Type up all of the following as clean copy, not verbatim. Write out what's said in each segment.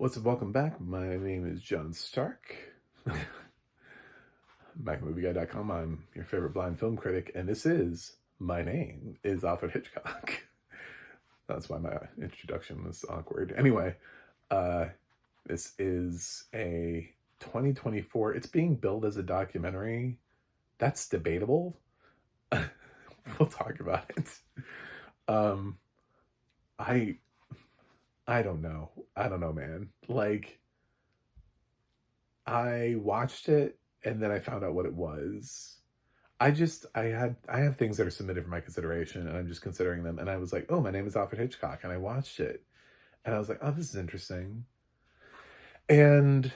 What's up? Welcome back. My name is John Stark. MacMovieGuy.com. I'm your favorite blind film critic, and my name is Alfred Hitchcock. That's why my introduction was awkward. Anyway, uh, this is a 2024. It's being billed as a documentary. That's debatable. We'll talk about it. Um, I I don't know. I don't know, man. Like, I watched it and then I found out what it was. I have things that are submitted for my consideration and I'm just considering them, and I was like, "Oh, my name is Alfred Hitchcock," and I watched it and I was like, "Oh, this is interesting." And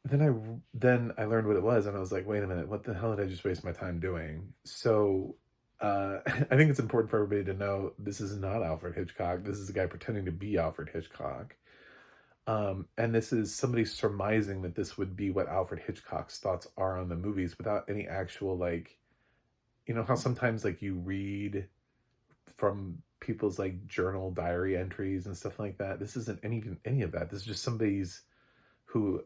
then I learned what it was and I was like, "Wait a minute, what the hell did I just waste my time doing?" So, I think it's important for everybody to know this is not Alfred Hitchcock. This is a guy pretending to be Alfred Hitchcock. And this is somebody surmising that this would be what Alfred Hitchcock's thoughts are on the movies without any actual, like, you know how sometimes like you read from people's like journal diary entries and stuff like that. This isn't any of that. This is just somebody's who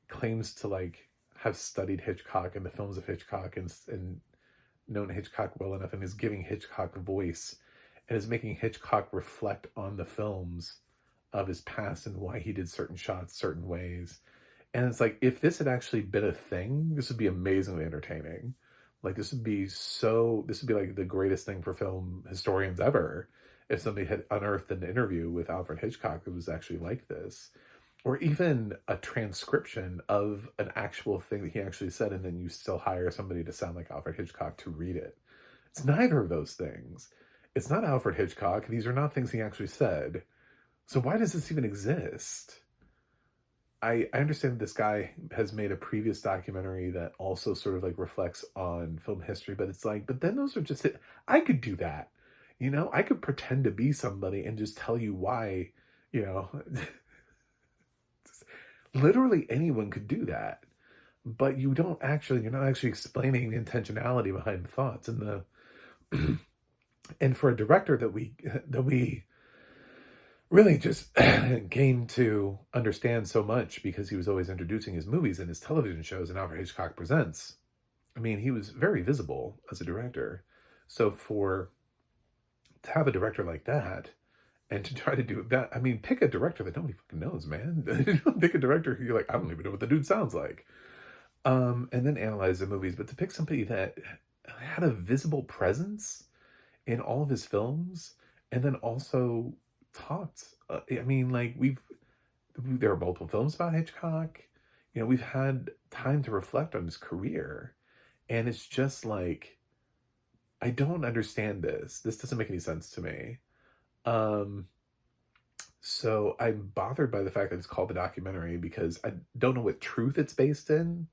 claims to like have studied Hitchcock and the films of Hitchcock and known Hitchcock well enough and is giving Hitchcock a voice and is making Hitchcock reflect on the films of his past and why he did certain shots certain ways. And it's like, if this had actually been a thing, this would be amazingly entertaining. Like, this would be like the greatest thing for film historians ever. If somebody had unearthed an interview with Alfred Hitchcock that was actually like this, or even a transcription of an actual thing that he actually said, and then you still hire somebody to sound like Alfred Hitchcock to read it. It's neither of those things. It's not Alfred Hitchcock. These are not things he actually said. So why does this even exist? I understand this guy has made a previous documentary that also sort of like reflects on film history, but it's like, but then those are just it. I could do that. I could pretend to be somebody and just tell you why, you know, literally anyone could do that. But you're not actually explaining the intentionality behind the thoughts and the and for a director that we really just came to understand so much because he was always introducing his movies and his television shows and Alfred Hitchcock Presents. I mean, he was very visible as a director. So to have a director like that and to try to do that, I mean, pick a director that nobody fucking knows, man. Pick a director who you're like, I don't even know what the dude sounds like. And then analyze the movies. But to pick somebody that had a visible presence in all of his films and then also talked. I mean, like there are multiple films about Hitchcock. We've had time to reflect on his career, and it's just like I don't understand this. This doesn't make any sense to me. Um, so I'm bothered by the fact that it's called a documentary because I don't know what truth it's based in.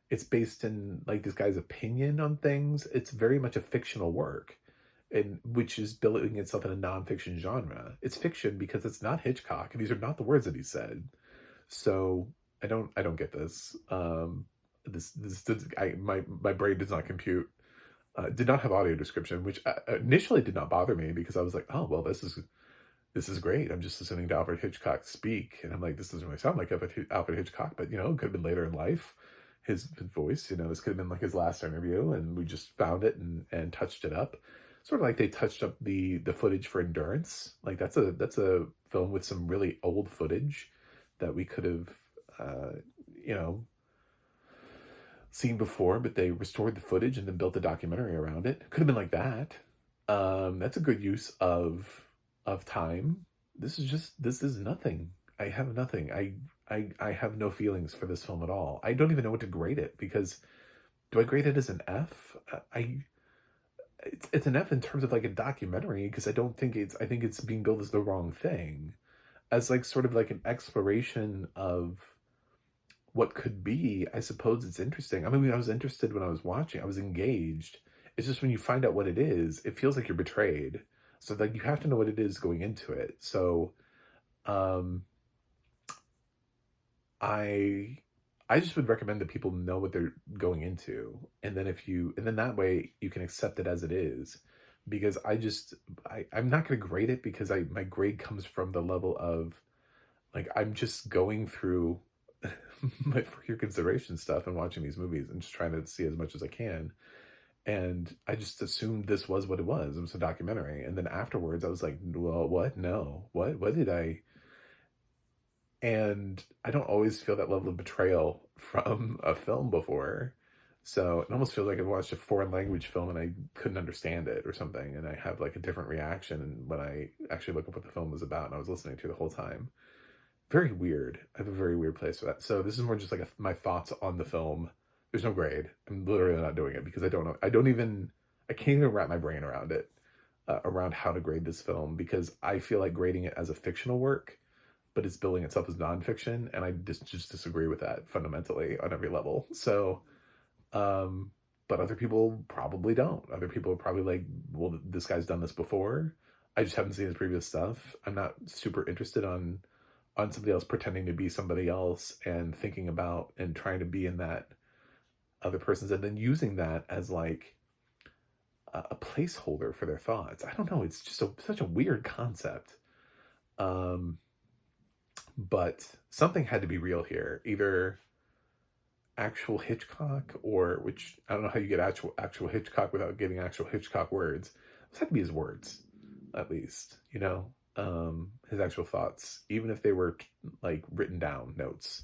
It's based in like this guy's opinion on things. It's very much a fictional work, and which is billing itself in a nonfiction genre. It's fiction because it's not Hitchcock, and these are not the words that he said. So I don't get this. My brain does not compute. Did not have audio description, which initially did not bother me because I was like, oh well, this is great. I'm just listening to Alfred Hitchcock speak, and I'm like, this doesn't really sound like Alfred Hitchcock, but it could have been later in life. His voice, this could have been like his last interview, and we just found it and touched it up. Sort of like they touched up the footage for Endurance. Like that's a film with some really old footage that we could have, uh, you know, seen before, but they restored the footage and then built a documentary around it. Could have been like that. That's a good use of time. This is nothing. I have nothing. I have no feelings for this film at all. I don't even know what to grade it because do I grade it as an F? It's an F in terms of like a documentary because I think it's being billed as the wrong thing, as like sort of like an exploration of what could be. I suppose it's interesting. I mean, I was interested when I was watching. I was engaged. It's just when you find out what it is, it feels like you're betrayed. So like you have to know what it is going into it. So um I I just would recommend that people know what they're going into, and then and then that way you can accept it as it is, because I'm not going to grade it because my grade comes from the level of like, I'm just going through my for your consideration stuff and watching these movies and just trying to see as much as I can. And I just assumed this was what it was. It was a documentary. And then afterwards, I was like, well, what? No. What did I? And I don't always feel that level of betrayal from a film before. So it almost feels like I watched a foreign language film and I couldn't understand it or something. And I have like a different reaction when I actually look up what the film was about and I was listening to it the whole time. Very weird. I have a very weird place for that. So this is more just like my thoughts on the film. There's no grade. I'm literally not doing it because I don't know. I can't even wrap my brain around it, around how to grade this film because I feel like grading it as a fictional work, but it's billing itself as nonfiction. And I just disagree with that fundamentally on every level. So, but other people probably don't. Other people are probably like, well, this guy's done this before. I just haven't seen his previous stuff. I'm not super interested on somebody else pretending to be somebody else and thinking about and trying to be in that other person's and then using that as like a placeholder for their thoughts. I don't know. It's just such a weird concept. Um, but something had to be real here. Either actual Hitchcock or which I don't know how you get actual Hitchcock without getting actual Hitchcock words. This had to be his words, at least, you know, his actual thoughts, even if they were like written down notes.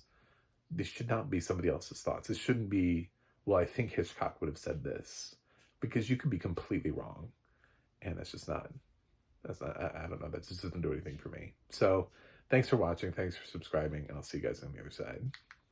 This should not be somebody else's thoughts. This shouldn't be, well, I think Hitchcock would have said this, because you could be completely wrong. And I don't know. That just doesn't do anything for me. So thanks for watching. Thanks for subscribing. And I'll see you guys on the other side.